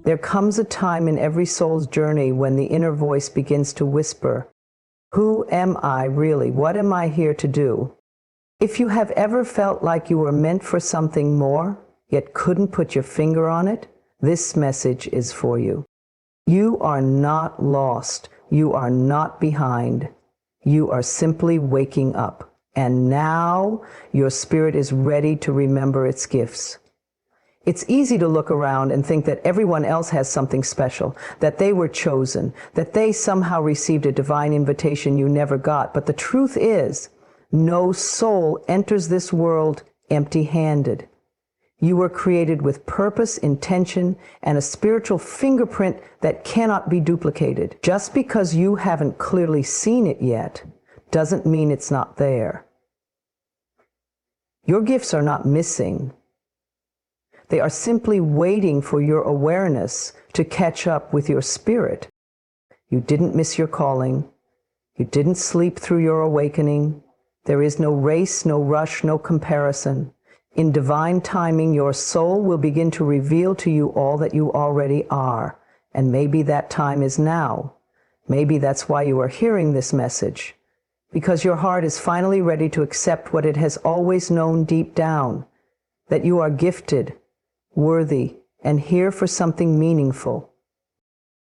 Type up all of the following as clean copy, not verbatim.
There comes a time in every soul's journey when the inner voice begins to whisper, "Who am I really? What am I here to do?" If you have ever felt like you were meant for something more, yet couldn't put your finger on it, this message is for you. You are not lost. You are not behind. You are simply waking up. And now your spirit is ready to remember its gifts. It's easy to look around and think that everyone else has something special, that they were chosen, that they somehow received a divine invitation you never got. But the truth is, no soul enters this world empty-handed. You were created with purpose, intention, and a spiritual fingerprint that cannot be duplicated. Just because you haven't clearly seen it yet doesn't mean it's not there. Your gifts are not missing. They are simply waiting for your awareness to catch up with your spirit. You didn't miss your calling. You didn't sleep through your awakening. There is no race, no rush, no comparison. In divine timing, your soul will begin to reveal to you all that you already are. And maybe that time is now. Maybe that's why you are hearing this message. Because your heart is finally ready to accept what it has always known deep down, that you are gifted, worthy, and here for something meaningful.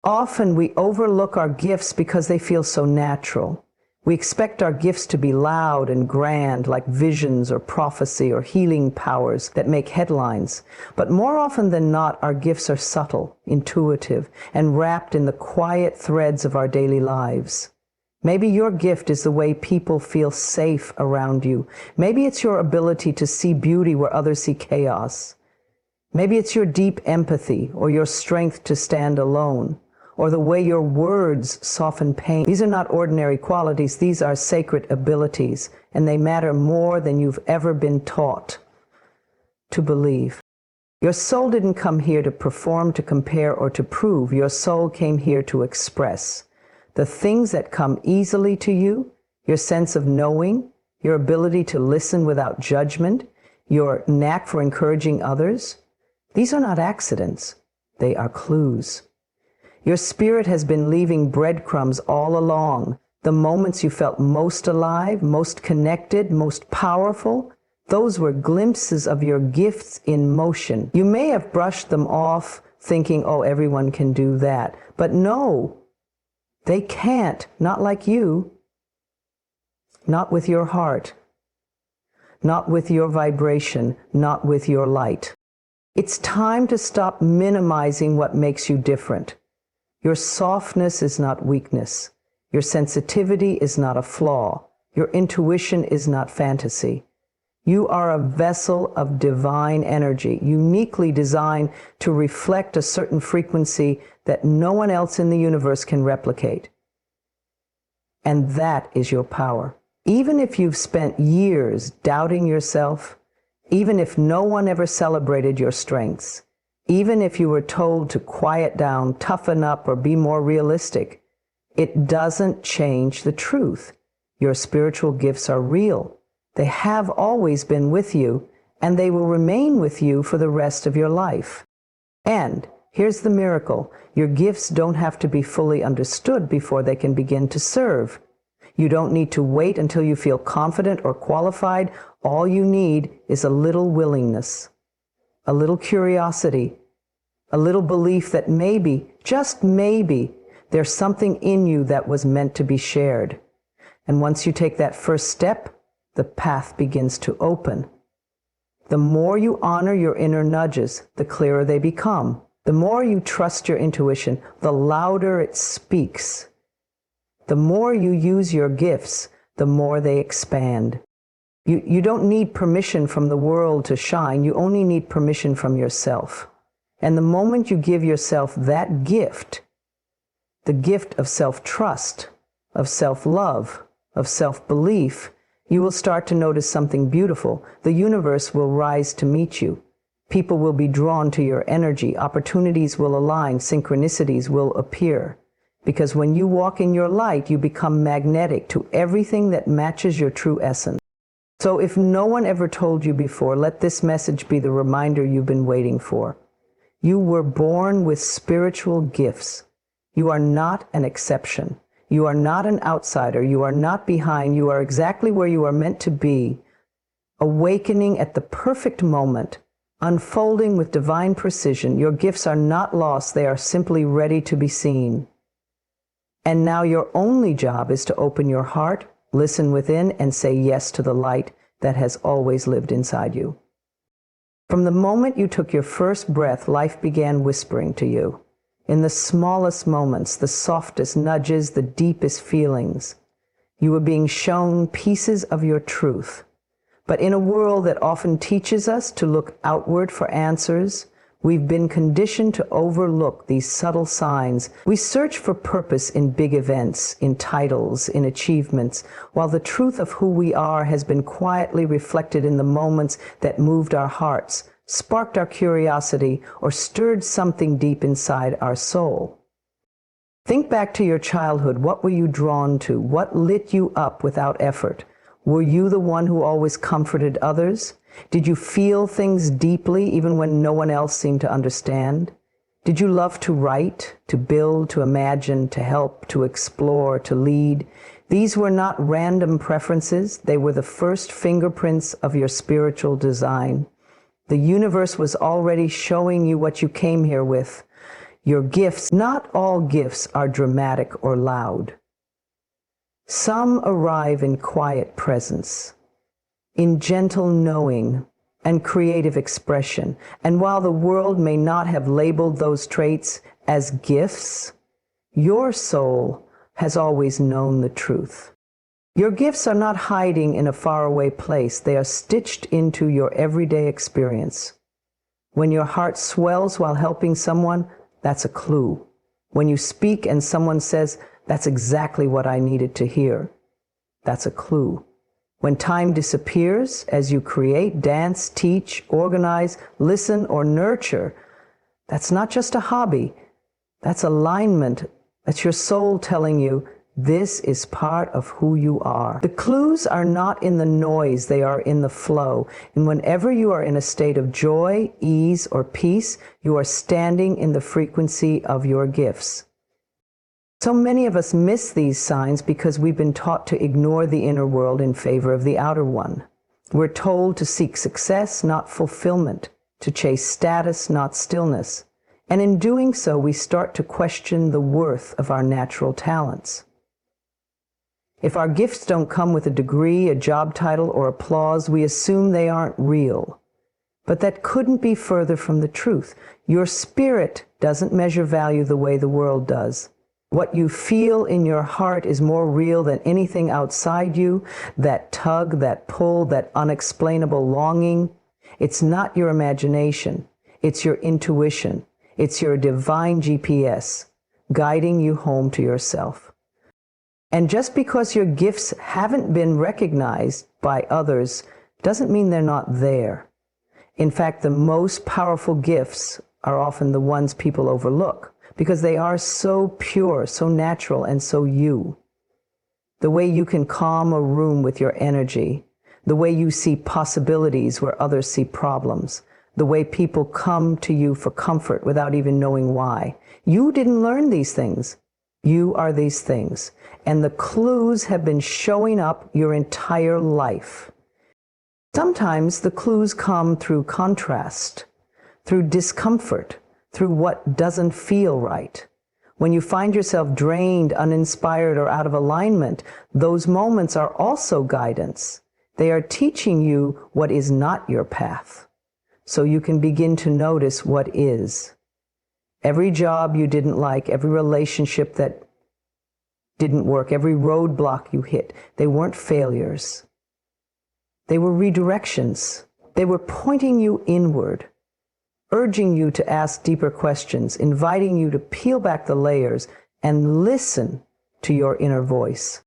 Often we overlook our gifts because they feel so natural. We expect our gifts to be loud and grand, like visions or prophecy or healing powers that make headlines. But more often than not, our gifts are subtle, intuitive, and wrapped in the quiet threads of our daily lives. Maybe your gift is the way people feel safe around you. Maybe it's your ability to see beauty where others see chaos. Maybe it's your deep empathy or your strength to stand alone, or the way your words soften pain. These are not ordinary qualities. These are sacred abilities, and they matter more than you've ever been taught to believe. Your soul didn't come here to perform, to compare, or to prove. Your soul came here to express. The things that come easily to you, your sense of knowing, your ability to listen without judgment, your knack for encouraging others, these are not accidents. They are clues. Your spirit has been leaving breadcrumbs all along. The moments you felt most alive, most connected, most powerful, those were glimpses of your gifts in motion. You may have brushed them off thinking, oh, everyone can do that. But no, they can't. Not like you. Not with your heart. Not with your vibration. Not with your light. It's time to stop minimizing what makes you different. Your softness is not weakness. Your sensitivity is not a flaw. Your intuition is not fantasy. You are a vessel of divine energy, uniquely designed to reflect a certain frequency that no one else in the universe can replicate. And that is your power. Even if you've spent years doubting yourself, even if no one ever celebrated your strengths, even if you were told to quiet down, toughen up, or be more realistic, it doesn't change the truth. Your spiritual gifts are real. They have always been with you, and they will remain with you for the rest of your life. And here's the miracle. Your gifts don't have to be fully understood before they can begin to serve. You don't need to wait until you feel confident or qualified. All you need is a little willingness, a little curiosity, a little belief that maybe, just maybe, there's something in you that was meant to be shared. And once you take that first step, the path begins to open. The more you honor your inner nudges, the clearer they become. The more you trust your intuition, the louder it speaks. The more you use your gifts, the more they expand. You don't need permission from the world to shine. You only need permission from yourself. And the moment you give yourself that gift, the gift of self-trust, of self-love, of self-belief, you will start to notice something beautiful. The universe will rise to meet you. People will be drawn to your energy. Opportunities will align. Synchronicities will appear. Because when you walk in your light, you become magnetic to everything that matches your true essence. So if no one ever told you before, let this message be the reminder you've been waiting for. You were born with spiritual gifts. You are not an exception. You are not an outsider. You are not behind. You are exactly where you are meant to be, awakening at the perfect moment, unfolding with divine precision. Your gifts are not lost. They are simply ready to be seen. And now your only job is to open your heart, listen within, and say yes to the light that has always lived inside you. From the moment you took your first breath, life began whispering to you. In the smallest moments, the softest nudges, the deepest feelings, you were being shown pieces of your truth. But in a world that often teaches us to look outward for answers, we've been conditioned to overlook these subtle signs. We search for purpose in big events, in titles, in achievements, while the truth of who we are has been quietly reflected in the moments that moved our hearts, sparked our curiosity, or stirred something deep inside our soul. Think back to your childhood. What were you drawn to? What lit you up without effort? Were you the one who always comforted others? Did you feel things deeply even when no one else seemed to understand? Did you love to write, to build, to imagine, to help, to explore, to lead? These were not random preferences. They were the first fingerprints of your spiritual design. The universe was already showing you what you came here with. Your gifts. Not all gifts are dramatic or loud. Some arrive in quiet presence, in gentle knowing and creative expression. And while the world may not have labeled those traits as gifts, your soul has always known the truth. Your gifts are not hiding in a faraway place. They are stitched into your everyday experience. When your heart swells while helping someone, that's a clue. When you speak and someone says, "That's exactly what I needed to hear," that's a clue. When time disappears as you create, dance, teach, organize, listen, or nurture, that's not just a hobby. That's alignment. That's your soul telling you, this is part of who you are. The clues are not in the noise, they are in the flow. And whenever you are in a state of joy, ease, or peace, you are standing in the frequency of your gifts. So many of us miss these signs because we've been taught to ignore the inner world in favor of the outer one. We're told to seek success, not fulfillment, to chase status, not stillness. And in doing so, we start to question the worth of our natural talents. If our gifts don't come with a degree, a job title, or applause, we assume they aren't real. But that couldn't be further from the truth. Your spirit doesn't measure value the way the world does. What you feel in your heart is more real than anything outside you. That tug, that pull, that unexplainable longing. It's not your imagination. It's your intuition. It's your divine GPS, guiding you home to yourself. And just because your gifts haven't been recognized by others doesn't mean they're not there. In fact, the most powerful gifts are often the ones people overlook because they are so pure, so natural, and so you. The way you can calm a room with your energy, the way you see possibilities where others see problems, the way people come to you for comfort without even knowing why. You didn't learn these things. You are these things. And the clues have been showing up your entire life. Sometimes the clues come through contrast, through discomfort, through what doesn't feel right. When you find yourself drained, uninspired, or out of alignment, those moments are also guidance. They are teaching you what is not your path, so you can begin to notice what is. Every job you didn't like, every relationship that didn't work, every roadblock you hit, they weren't failures. They were redirections. They were pointing you inward, urging you to ask deeper questions, inviting you to peel back the layers and listen to your inner voice.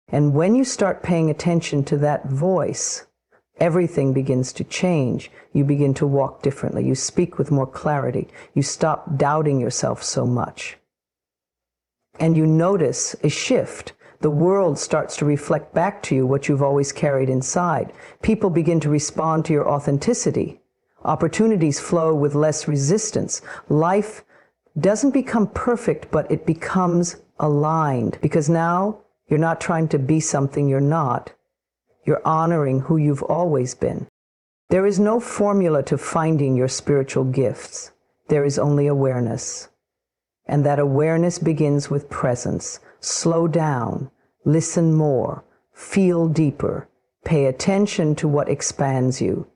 And when you start paying attention to that voice, everything begins to change. You begin to walk differently. You speak with more clarity. You stop doubting yourself so much. And you notice a shift. The world starts to reflect back to you what you've always carried inside. People begin to respond to your authenticity. Opportunities flow with less resistance. Life doesn't become perfect, but it becomes aligned, because now you're not trying to be something you're not. You're honoring who you've always been. There is no formula to finding your spiritual gifts. There is only awareness. And that awareness begins with presence. Slow down, listen more, feel deeper, pay attention to what expands you.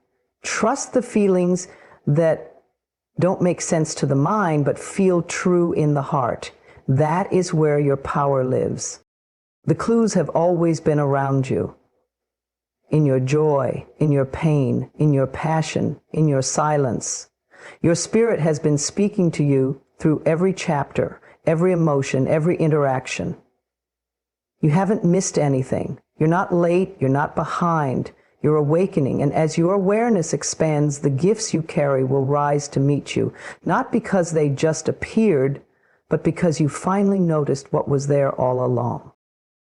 Trust the feelings that don't make sense to the mind, but feel true in the heart. That is where your power lives. The clues have always been around you. In your joy, in your pain, in your passion, in your silence. Your spirit has been speaking to you through every chapter, every emotion, every interaction. You haven't missed anything. You're not late, you're not behind. You're awakening, and as your awareness expands, the gifts you carry will rise to meet you, not because they just appeared, but because you finally noticed what was there all along.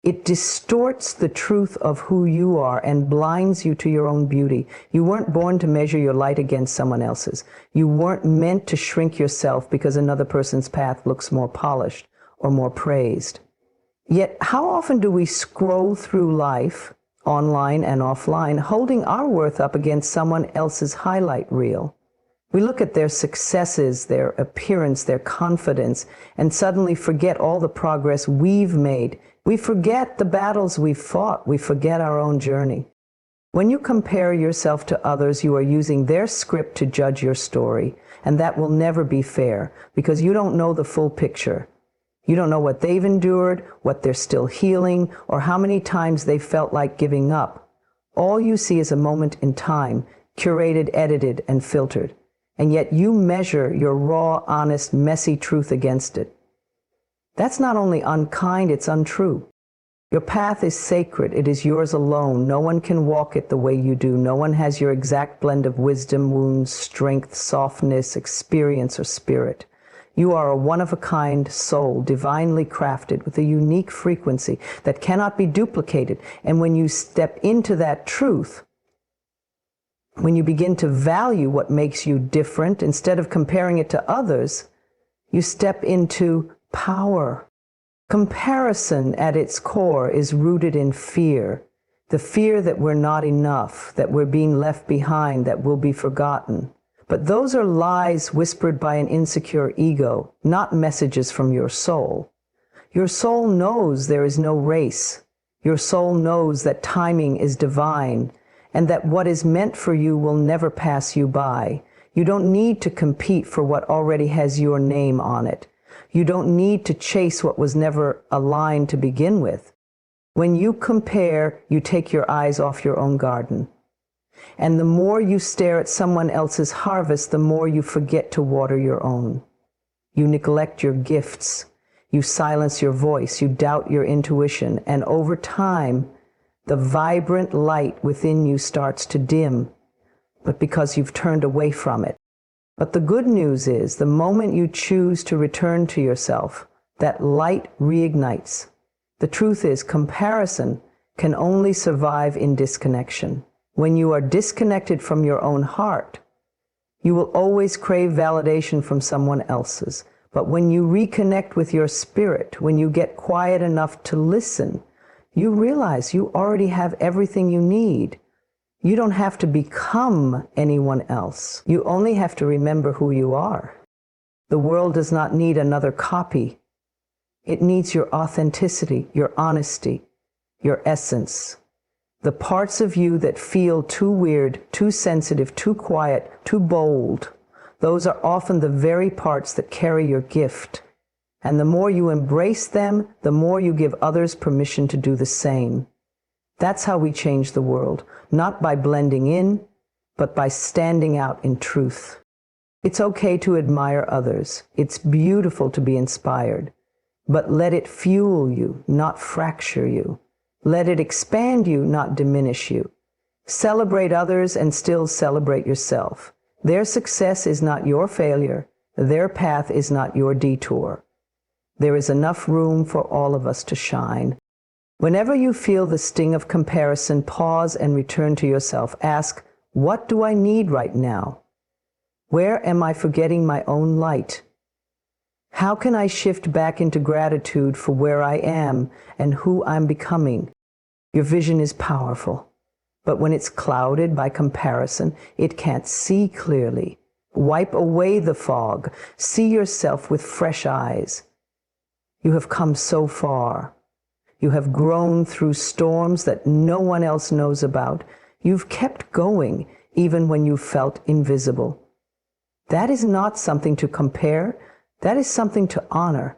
It distorts the truth of who you are and blinds you to your own beauty. You weren't born to measure your light against someone else's. You weren't meant to shrink yourself because another person's path looks more polished or more praised. Yet, how often do we scroll through life, online and offline, holding our worth up against someone else's highlight reel? We look at their successes, their appearance, their confidence, and suddenly forget all the progress we've made. We forget the battles we've fought. We forget our own journey. When you compare yourself to others, you are using their script to judge your story, and that will never be fair, because you don't know the full picture. You don't know what they've endured, what they're still healing, or how many times they felt like giving up. All you see is a moment in time, curated, edited, and filtered. And yet you measure your raw, honest, messy truth against it. That's not only unkind, it's untrue. Your path is sacred. It is yours alone. No one can walk it the way you do. No one has your exact blend of wisdom, wounds, strength, softness, experience, or spirit. You are a one-of-a-kind soul, divinely crafted with a unique frequency that cannot be duplicated. And when you step into that truth, when you begin to value what makes you different instead of comparing it to others, you step into power. Comparison at its core is rooted in fear. The fear that we're not enough, that we're being left behind, that we'll be forgotten. But those are lies whispered by an insecure ego, not messages from your soul. Your soul knows there is no race. Your soul knows that timing is divine, and that what is meant for you will never pass you by. You don't need to compete for what already has your name on it. You don't need to chase what was never aligned to begin with. When you compare, you take your eyes off your own garden. And the more you stare at someone else's harvest, the more you forget to water your own. You neglect your gifts. You silence your voice. You doubt your intuition. And over time, the vibrant light within you starts to dim, but because you've turned away from it. But the good news is, the moment you choose to return to yourself, that light reignites. The truth is, comparison can only survive in disconnection. When you are disconnected from your own heart, you will always crave validation from someone else's. But when you reconnect with your spirit, when you get quiet enough to listen, you realize you already have everything you need. You don't have to become anyone else. You only have to remember who you are. The world does not need another copy. It needs your authenticity, your honesty, your essence. The parts of you that feel too weird, too sensitive, too quiet, too bold, those are often the very parts that carry your gift. And the more you embrace them, the more you give others permission to do the same. That's how we change the world, not by blending in, but by standing out in truth. It's okay to admire others. It's beautiful to be inspired. But let it fuel you, not fracture you. Let it expand you, not diminish you. Celebrate others and still celebrate yourself. Their success is not your failure. Their path is not your detour. There is enough room for all of us to shine. Whenever you feel the sting of comparison, pause and return to yourself. Ask, what do I need right now? Where am I forgetting my own light? How can I shift back into gratitude for where I am and who I'm becoming? Your vision is powerful, but when it's clouded by comparison, it can't see clearly. Wipe away the fog. See yourself with fresh eyes. You have come so far. You have grown through storms that no one else knows about. You've kept going even when you felt invisible. That is not something to compare. That is something to honor.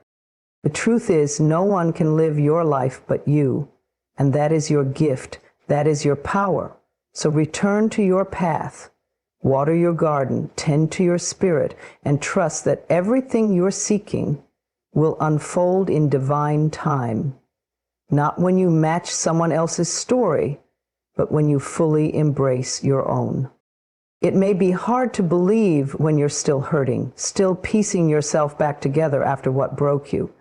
The truth is, no one can live your life but you, and that is your gift. That is your power. So return to your path. Water your garden, tend to your spirit, and trust that everything you're seeking will unfold in divine time. Not when you match someone else's story, but when you fully embrace your own. It may be hard to believe when you're still hurting, still piecing yourself back together after what broke you.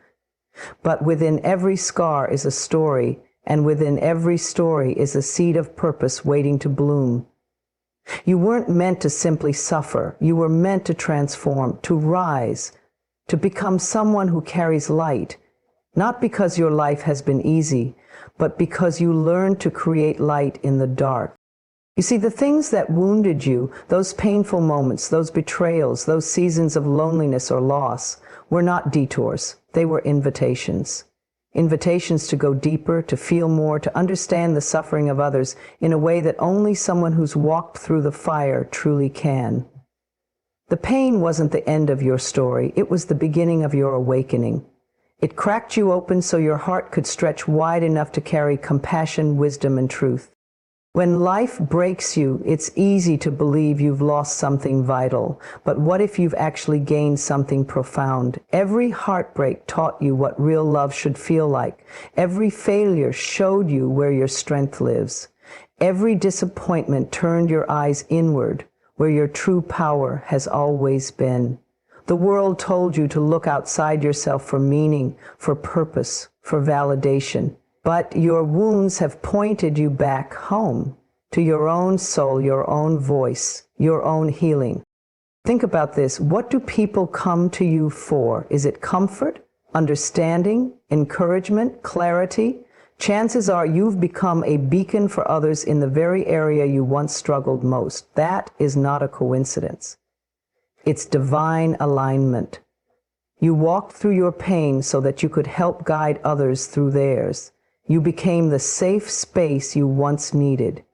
But within every scar is a story, and within every story is a seed of purpose waiting to bloom. You weren't meant to simply suffer. You were meant to transform, to rise, to become someone who carries light, not because your life has been easy, but because you learned to create light in the dark. You see, the things that wounded you, those painful moments, those betrayals, those seasons of loneliness or loss, were not detours. They were invitations. Invitations to go deeper, to feel more, to understand the suffering of others in a way that only someone who's walked through the fire truly can. The pain wasn't the end of your story. It was the beginning of your awakening. It cracked you open so your heart could stretch wide enough to carry compassion, wisdom, and truth. When life breaks you, it's easy to believe you've lost something vital. But what if you've actually gained something profound? Every heartbreak taught you what real love should feel like. Every failure showed you where your strength lives. Every disappointment turned your eyes inward, where your true power has always been. The world told you to look outside yourself for meaning, for purpose, for validation. But your wounds have pointed you back home, to your own soul, your own voice, your own healing. Think about this. What do people come to you for? Is it comfort, understanding, encouragement, clarity? Chances are you've become a beacon for others in the very area you once struggled most. That is not a coincidence. It's divine alignment. You walked through your pain so that you could help guide others through theirs. You became the safe space you once needed.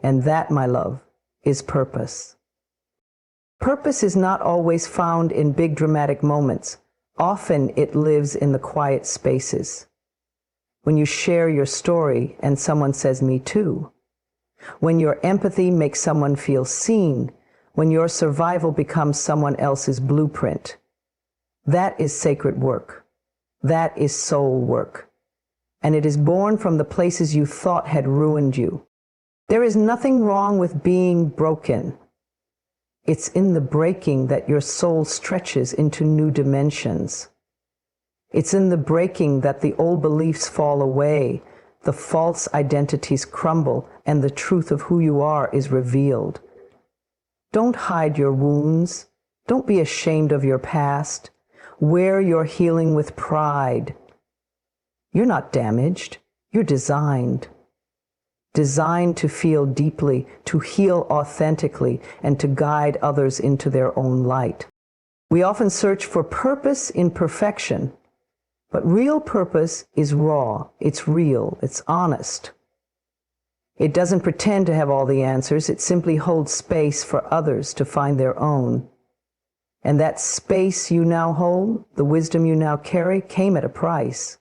And that, my love, is purpose. Purpose is not always found in big dramatic moments. Often it lives in the quiet spaces. When you share your story and someone says, "Me too." When your empathy makes someone feel seen. When your survival becomes someone else's blueprint. That is sacred work. That is soul work. And it is born from the places you thought had ruined you. There is nothing wrong with being broken. It's in the breaking that your soul stretches into new dimensions. It's in the breaking that the old beliefs fall away, the false identities crumble, and the truth of who you are is revealed. Don't hide your wounds. Don't be ashamed of your past. Wear your healing with pride. You're not damaged. You're designed. Designed to feel deeply, to heal authentically, and to guide others into their own light. We often search for purpose in perfection, but real purpose is raw. It's real. It's honest. It doesn't pretend to have all the answers. It simply holds space for others to find their own. And that space you now hold, the wisdom you now carry, came at a price.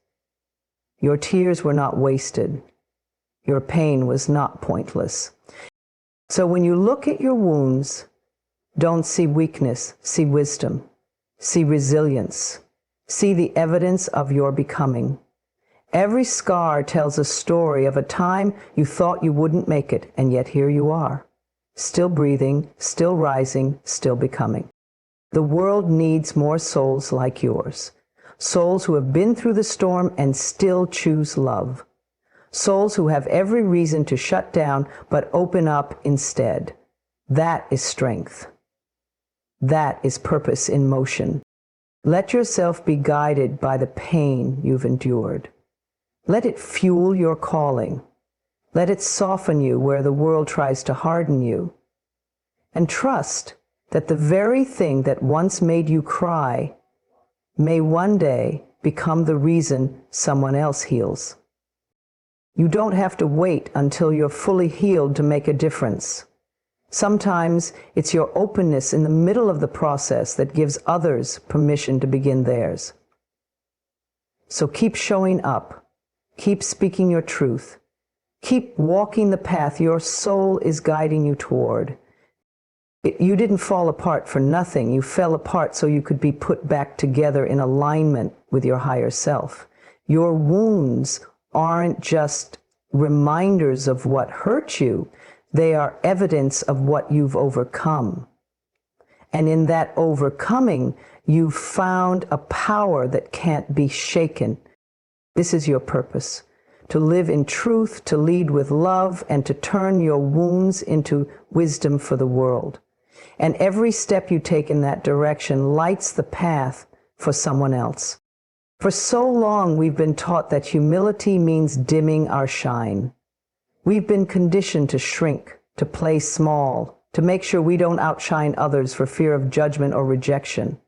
Your tears were not wasted. Your pain was not pointless. So when you look at your wounds, don't see weakness, see wisdom, see resilience, see the evidence of your becoming. Every scar tells a story of a time you thought you wouldn't make it, and yet here you are, still breathing, still rising, still becoming. The world needs more souls like yours, souls who have been through the storm and still choose love, souls who have every reason to shut down but open up instead. That is strength. That is purpose in motion. Let yourself be guided by the pain you've endured. Let it fuel your calling. Let it soften you where the world tries to harden you. And trust that the very thing that once made you cry may one day become the reason someone else heals. You don't have to wait until you're fully healed to make a difference. Sometimes it's your openness in the middle of the process that gives others permission to begin theirs. So keep showing up. Keep speaking your truth. Keep walking the path your soul is guiding you toward. You didn't fall apart for nothing. You fell apart so you could be put back together in alignment with your higher self. Your wounds aren't just reminders of what hurt you. They are evidence of what you've overcome. And in that overcoming, you've found a power that can't be shaken. This is your purpose: to live in truth, to lead with love, and to turn your wounds into wisdom for the world. And every step you take in that direction lights the path for someone else. For so long, we've been taught that humility means dimming our shine. We've been conditioned to shrink, to play small, to make sure we don't outshine others for fear of judgment or rejection.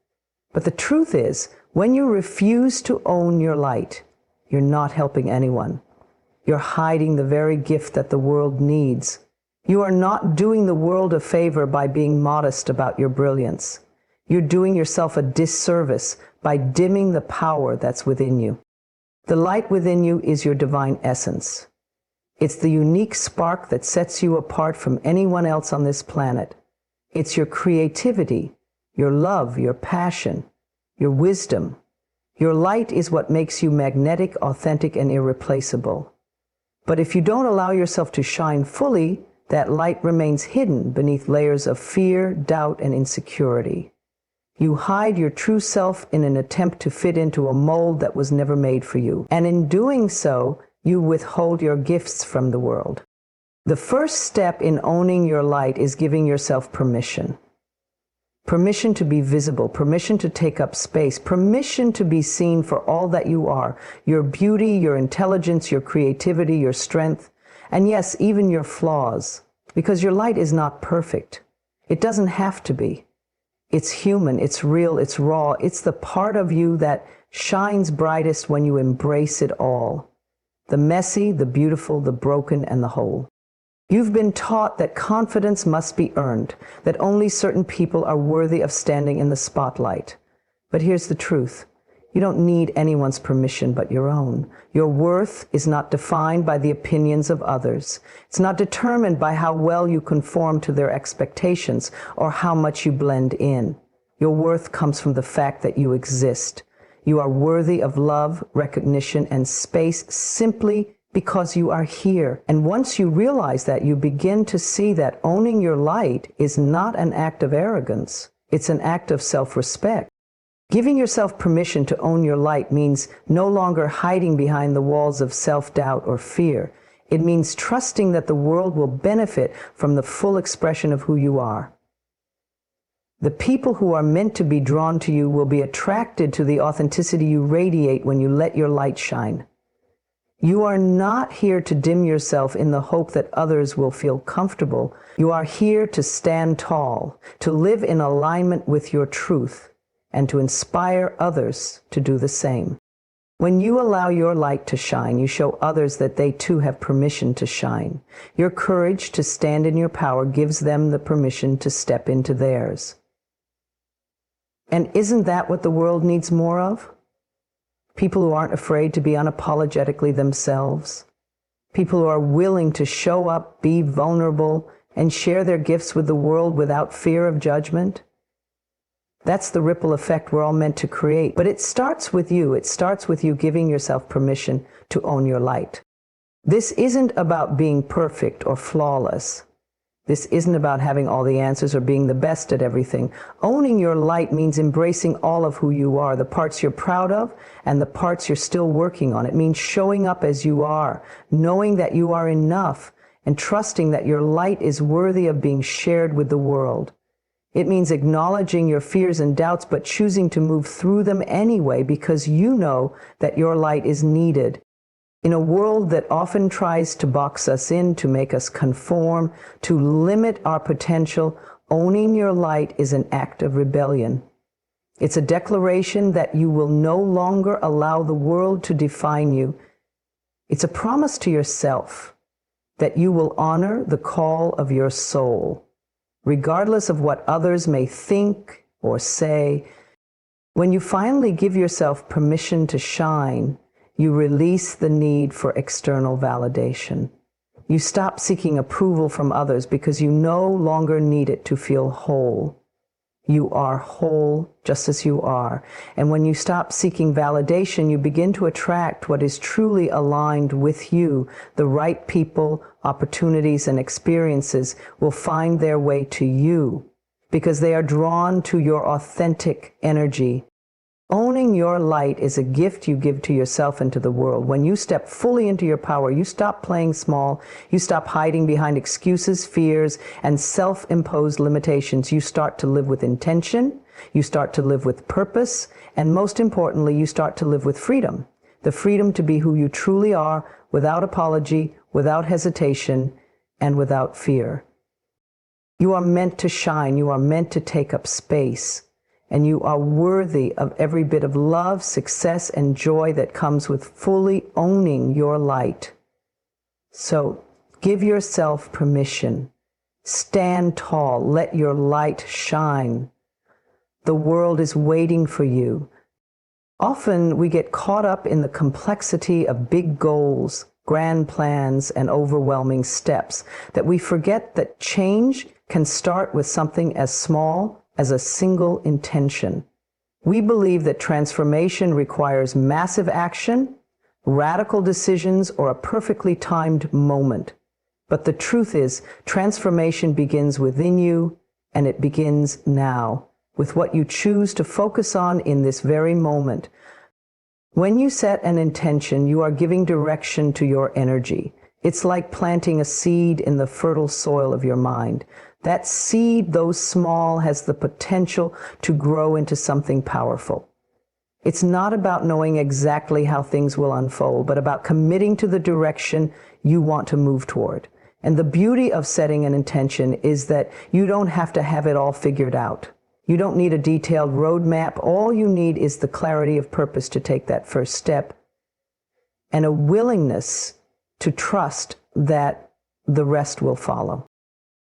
But the truth is, when you refuse to own your light, you're not helping anyone. You're hiding the very gift that the world needs. You are not doing the world a favor by being modest about your brilliance. You're doing yourself a disservice by dimming the power that's within you. The light within you is your divine essence. It's the unique spark that sets you apart from anyone else on this planet. It's your creativity, your love, your passion, your wisdom. Your light is what makes you magnetic, authentic, and irreplaceable. But if you don't allow yourself to shine fully, that light remains hidden beneath layers of fear, doubt, and insecurity. You hide your true self in an attempt to fit into a mold that was never made for you. And in doing so, you withhold your gifts from the world. The first step in owning your light is giving yourself permission. Permission to be visible, permission to take up space, permission to be seen for all that you are, your beauty, your intelligence, your creativity, your strength, and yes, even your flaws, because your light is not perfect. It doesn't have to be. It's human, it's real, it's raw, it's the part of you that shines brightest when you embrace it all. The messy, the beautiful, the broken, and the whole. You've been taught that confidence must be earned, that only certain people are worthy of standing in the spotlight. But here's the truth. You don't need anyone's permission but your own. Your worth is not defined by the opinions of others. It's not determined by how well you conform to their expectations or how much you blend in. Your worth comes from the fact that you exist. You are worthy of love, recognition, and space simply because you are here. And once you realize that, you begin to see that owning your light is not an act of arrogance. It's an act of self-respect. Giving yourself permission to own your light means no longer hiding behind the walls of self-doubt or fear. It means trusting that the world will benefit from the full expression of who you are. The people who are meant to be drawn to you will be attracted to the authenticity you radiate when you let your light shine. You are not here to dim yourself in the hope that others will feel comfortable. You are here to stand tall, to live in alignment with your truth, and to inspire others to do the same. When you allow your light to shine, you show others that they too have permission to shine. Your courage to stand in your power gives them the permission to step into theirs. And isn't that what the world needs more of? People who aren't afraid to be unapologetically themselves. People who are willing to show up, be vulnerable, and share their gifts with the world without fear of judgment. That's the ripple effect we're all meant to create. But it starts with you. It starts with you giving yourself permission to own your light. This isn't about being perfect or flawless. This isn't about having all the answers or being the best at everything. Owning your light means embracing all of who you are, the parts you're proud of and the parts you're still working on. It means showing up as you are, knowing that you are enough, and trusting that your light is worthy of being shared with the world. It means acknowledging your fears and doubts, but choosing to move through them anyway because you know that your light is needed. In a world that often tries to box us in, to make us conform, to limit our potential, owning your light is an act of rebellion. It's a declaration that you will no longer allow the world to define you. It's a promise to yourself that you will honor the call of your soul, regardless of what others may think or say. When you finally give yourself permission to shine, you release the need for external validation. You stop seeking approval from others because you no longer need it to feel whole. You are whole just as you are. And when you stop seeking validation, you begin to attract what is truly aligned with you. The right people, opportunities, and experiences will find their way to you because they are drawn to your authentic energy. Owning your light is a gift you give to yourself and to the world. When you step fully into your power, you stop playing small, you stop hiding behind excuses, fears, and self-imposed limitations. You start to live with intention, you start to live with purpose, and most importantly, you start to live with freedom. The freedom to be who you truly are, without apology, without hesitation, and without fear. You are meant to shine, you are meant to take up space. And you are worthy of every bit of love, success, and joy that comes with fully owning your light. So give yourself permission. Stand tall. Let your light shine. The world is waiting for you. Often we get caught up in the complexity of big goals, grand plans, and overwhelming steps that we forget that change can start with something as small as a single intention. We believe that transformation requires massive action, radical decisions, or a perfectly timed moment. But the truth is, transformation begins within you, and it begins now, with what you choose to focus on in this very moment. When you set an intention, you are giving direction to your energy. It's like planting a seed in the fertile soil of your mind. That seed, though small, has the potential to grow into something powerful. It's not about knowing exactly how things will unfold, but about committing to the direction you want to move toward. And the beauty of setting an intention is that you don't have to have it all figured out. You don't need a detailed roadmap. All you need is the clarity of purpose to take that first step and a willingness to trust that the rest will follow.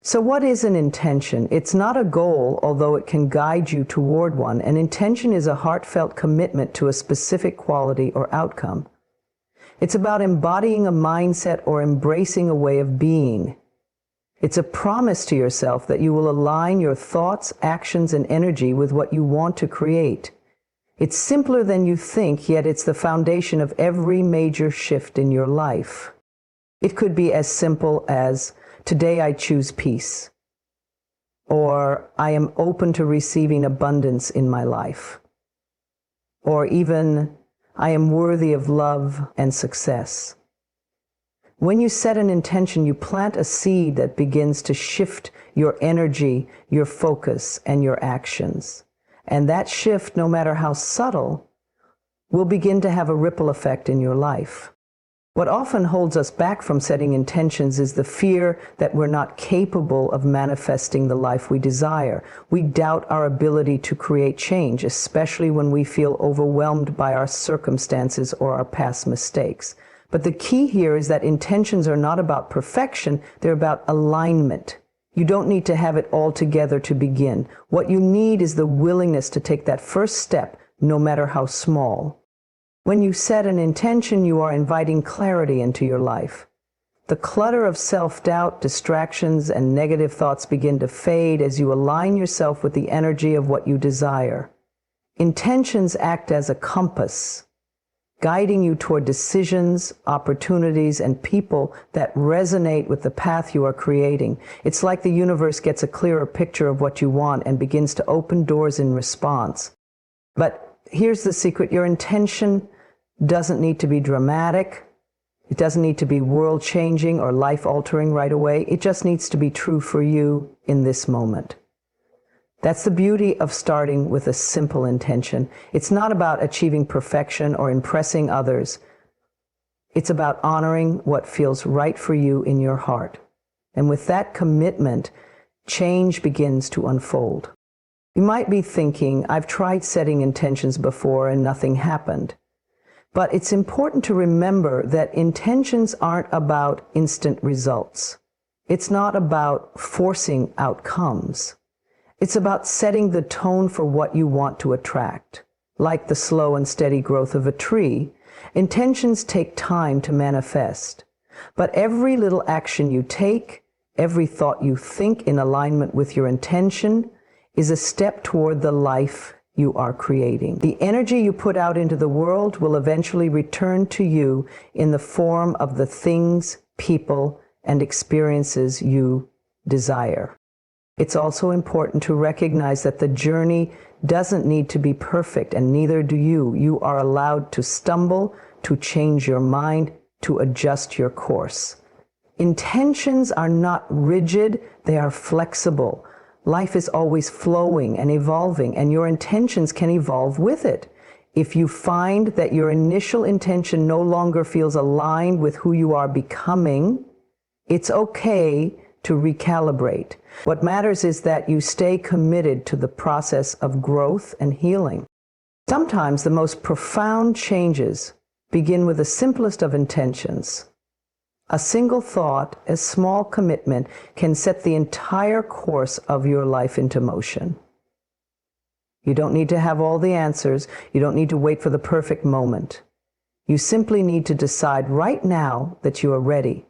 So what is an intention? It's not a goal, although it can guide you toward one. An intention is a heartfelt commitment to a specific quality or outcome. It's about embodying a mindset or embracing a way of being. It's a promise to yourself that you will align your thoughts, actions, and energy with what you want to create. It's simpler than you think, yet it's the foundation of every major shift in your life. It could be as simple as, today I choose peace, or I am open to receiving abundance in my life, or even I am worthy of love and success. When you set an intention, you plant a seed that begins to shift your energy, your focus, and your actions. And that shift, no matter how subtle, will begin to have a ripple effect in your life. What often holds us back from setting intentions is the fear that we're not capable of manifesting the life we desire. We doubt our ability to create change, especially when we feel overwhelmed by our circumstances or our past mistakes. But the key here is that intentions are not about perfection, they're about alignment. You don't need to have it all together to begin. What you need is the willingness to take that first step, no matter how small. When you set an intention, you are inviting clarity into your life. The clutter of self-doubt, distractions, and negative thoughts begin to fade as you align yourself with the energy of what you desire. Intentions act as a compass, guiding you toward decisions, opportunities, and people that resonate with the path you are creating. It's like the universe gets a clearer picture of what you want and begins to open doors in response. But here's the secret. Your intention doesn't need to be dramatic. It doesn't need to be world-changing or life-altering right away. It just needs to be true for you in this moment. That's the beauty of starting with a simple intention. It's not about achieving perfection or impressing others. It's about honoring what feels right for you in your heart. And with that commitment, change begins to unfold. You might be thinking, I've tried setting intentions before and nothing happened. But it's important to remember that intentions aren't about instant results. It's not about forcing outcomes. It's about setting the tone for what you want to attract. Like the slow and steady growth of a tree, intentions take time to manifest. But every little action you take, every thought you think in alignment with your intention, is a step toward the life you are creating. The energy you put out into the world will eventually return to you in the form of the things, people, and experiences you desire. It's also important to recognize that the journey doesn't need to be perfect, and neither do you. You are allowed to stumble, to change your mind, to adjust your course. Intentions are not rigid, they are flexible. Life is always flowing and evolving, and your intentions can evolve with it. If you find that your initial intention no longer feels aligned with who you are becoming, it's okay to recalibrate. What matters is that you stay committed to the process of growth and healing. Sometimes the most profound changes begin with the simplest of intentions. A single thought, a small commitment, can set the entire course of your life into motion. You don't need to have all the answers. You don't need to wait for the perfect moment. You simply need to decide right now that you are ready.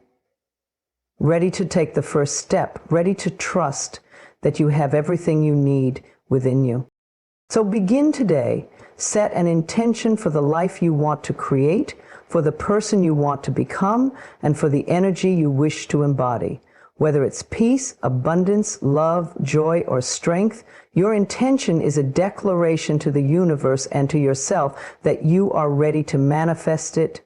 Ready to take the first step, ready to trust that you have everything you need within you. So begin today. Set an intention for the life you want to create, for the person you want to become, and for the energy you wish to embody. Whether it's peace, abundance, love, joy, or strength, your intention is a declaration to the universe and to yourself that you are ready to manifest it.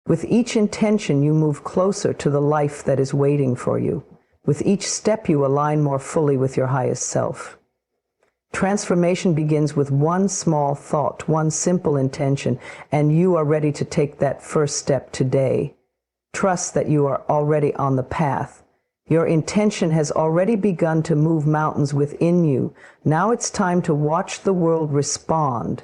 With each intention, you move closer to the life that is waiting for you. With each step, you align more fully with your highest self. Transformation begins with one small thought, one simple intention, and you are ready to take that first step today. Trust that you are already on the path. Your intention has already begun to move mountains within you. Now it's time to watch the world respond.